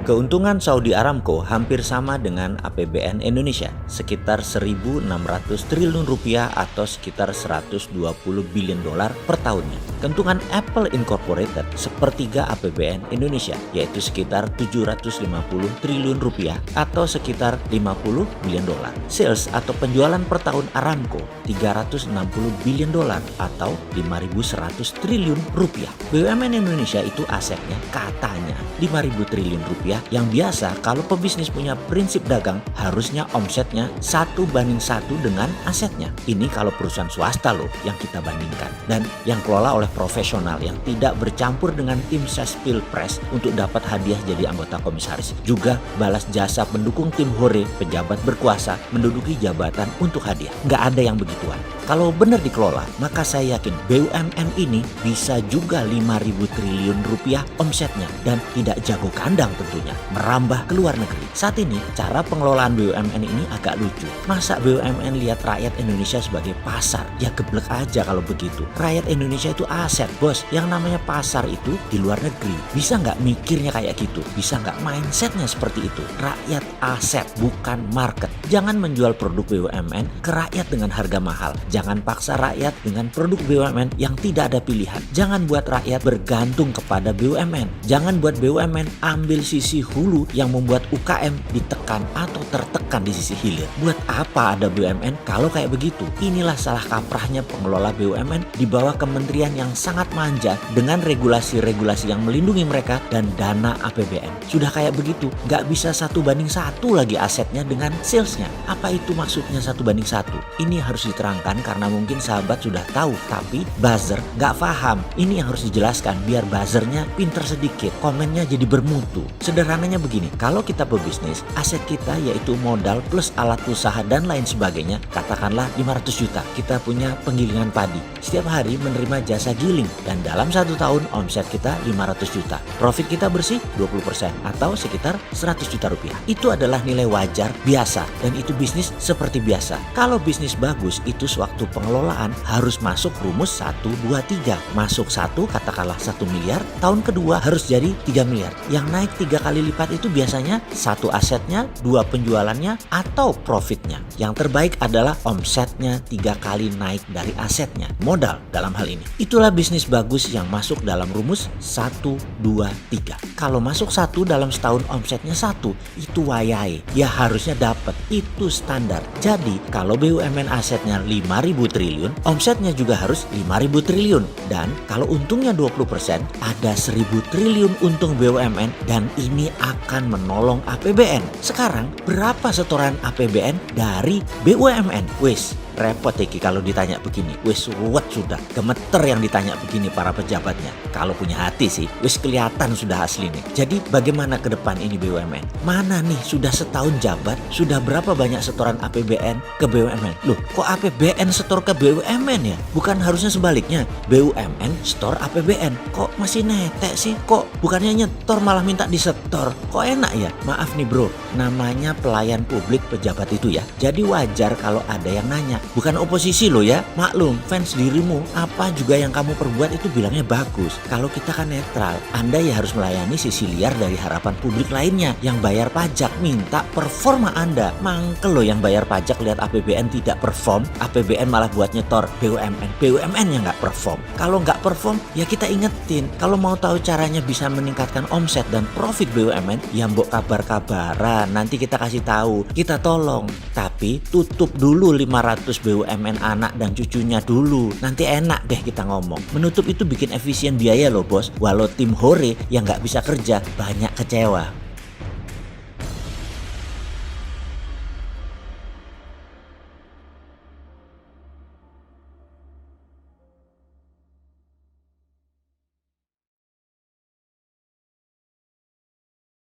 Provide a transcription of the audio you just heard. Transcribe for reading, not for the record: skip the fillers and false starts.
Keuntungan Saudi Aramco hampir sama dengan APBN Indonesia, sekitar 1.600 triliun rupiah atau sekitar 120 billion dolar per tahunnya. Keuntungan Apple Incorporated sepertiga APBN Indonesia, yaitu sekitar 750 triliun rupiah atau sekitar 50 billion dolar. Sales atau penjualan per tahun Aramco 360 billion dolar atau 5.100 triliun rupiah. BUMN Indonesia itu asetnya katanya 5.000 triliun rupiah, yang biasa kalau pebisnis punya prinsip dagang harusnya omsetnya 1:1 dengan asetnya. Ini kalau perusahaan swasta loh yang kita bandingkan, dan yang kelola oleh profesional yang tidak bercampur dengan tim ses pilpres untuk dapat hadiah jadi anggota komisaris. Juga balas jasa pendukung tim hore pejabat berkuasa menduduki jabatan untuk hadiah. Nggak ada yang begituan. Kalau benar dikelola, maka saya yakin BUMN ini bisa juga 5.000 triliun rupiah omsetnya dan tidak jago kandang tentunya, merambah ke luar negeri. Saat ini cara pengelolaan BUMN ini agak lucu. Masa BUMN lihat rakyat Indonesia sebagai pasar? Ya geblek aja kalau begitu. Rakyat Indonesia itu aset, bos. Yang namanya pasar itu di luar negeri. Bisa nggak mikirnya kayak gitu? Bisa nggak mindsetnya seperti itu? Rakyat aset, bukan market. Jangan menjual produk BUMN ke rakyat dengan harga mahal. Jangan paksa rakyat dengan produk BUMN yang tidak ada pilihan. Jangan buat rakyat bergantung kepada BUMN. Jangan buat BUMN ambil sisi hulu yang membuat UKM ditekan atau tertekan di sisi hilir. Buat apa ada BUMN kalau kayak begitu? Inilah salah kaprahnya pengelola BUMN di bawah kementerian yang sangat manja dengan regulasi-regulasi yang melindungi mereka dan dana APBN. Sudah kayak begitu, nggak bisa 1:1 lagi asetnya dengan salesnya. Apa itu maksudnya 1:1? Ini harus diterangkan karena mungkin sahabat sudah tahu, tapi buzzer nggak paham. Ini yang harus dijelaskan biar buzzernya pinter sedikit, komennya jadi bermutu. Sederhananya begini, kalau kita pebisnis, aset kita yaitu modal plus alat usaha dan lain sebagainya, katakanlah 500 juta. Kita punya penggilingan padi. Setiap hari menerima jasa giling dan dalam 1 tahun omset kita 500 juta. Profit kita bersih 20% atau sekitar 100 juta rupiah. Itu adalah nilai wajar biasa dan itu bisnis seperti biasa. Kalau bisnis bagus, itu sewaktu pengelolaan harus masuk rumus 1, 2, 3. Masuk 1 katakanlah 1 miliar, tahun kedua harus jadi 3 miliar. Yang naik 3 kali lipat itu biasanya 1 asetnya, 2 penjualannya, atau profitnya. Yang terbaik adalah omsetnya 3 kali naik dari asetnya, modal dalam hal ini. Itulah bisnis bagus yang masuk dalam rumus 1, 2, 3. Kalau masuk 1 dalam setahun omsetnya 1, itu wayahe. Ya harusnya dapat, itu standar. Jadi kalau BUMN asetnya 5.000 triliun, omsetnya juga harus 5.000 triliun. Dan kalau untungnya 20%, ada 1.000 triliun untung BUMN dan ini akan menolong APBN. Sekarang berapa setoran APBN dari BUMN? Wis repot Eki kalau ditanya begini. Wis ruwet sudah, gemeter yang ditanya begini para pejabatnya. Kalau punya hati sih, wis kelihatan sudah asli nih. Jadi bagaimana ke depan ini BUMN? Mana nih sudah setahun jabat, sudah berapa banyak setoran APBN ke BUMN? Loh, kok APBN setor ke BUMN ya? Bukan harusnya sebaliknya, BUMN setor APBN. Kok masih netek sih? Kok bukannya nyetor malah minta disetor? Kok enak ya? Maaf nih bro, namanya pelayan publik pejabat itu ya. Jadi wajar kalau ada yang nanya. Bukan oposisi loh ya, maklum fans dirimu apa juga yang kamu perbuat itu bilangnya bagus. Kalau kita kan netral, Anda ya harus melayani sisi liar dari harapan publik lainnya yang bayar pajak, minta performa Anda. Mangkel loh yang bayar pajak lihat APBN tidak perform, APBN malah buat nyetor BUMN yang nggak perform. Kalau nggak perform ya kita ingetin, kalau mau tahu caranya bisa meningkatkan omset dan profit BUMN ya mbok kabar-kabaran, nanti kita kasih tahu, kita tolong. Tapi tutup dulu 500 BUMN anak dan cucunya dulu. Nanti enak deh kita ngomong. Menutup itu bikin efisien biaya loh bos. Walau tim hore yang nggak bisa kerja banyak kecewa.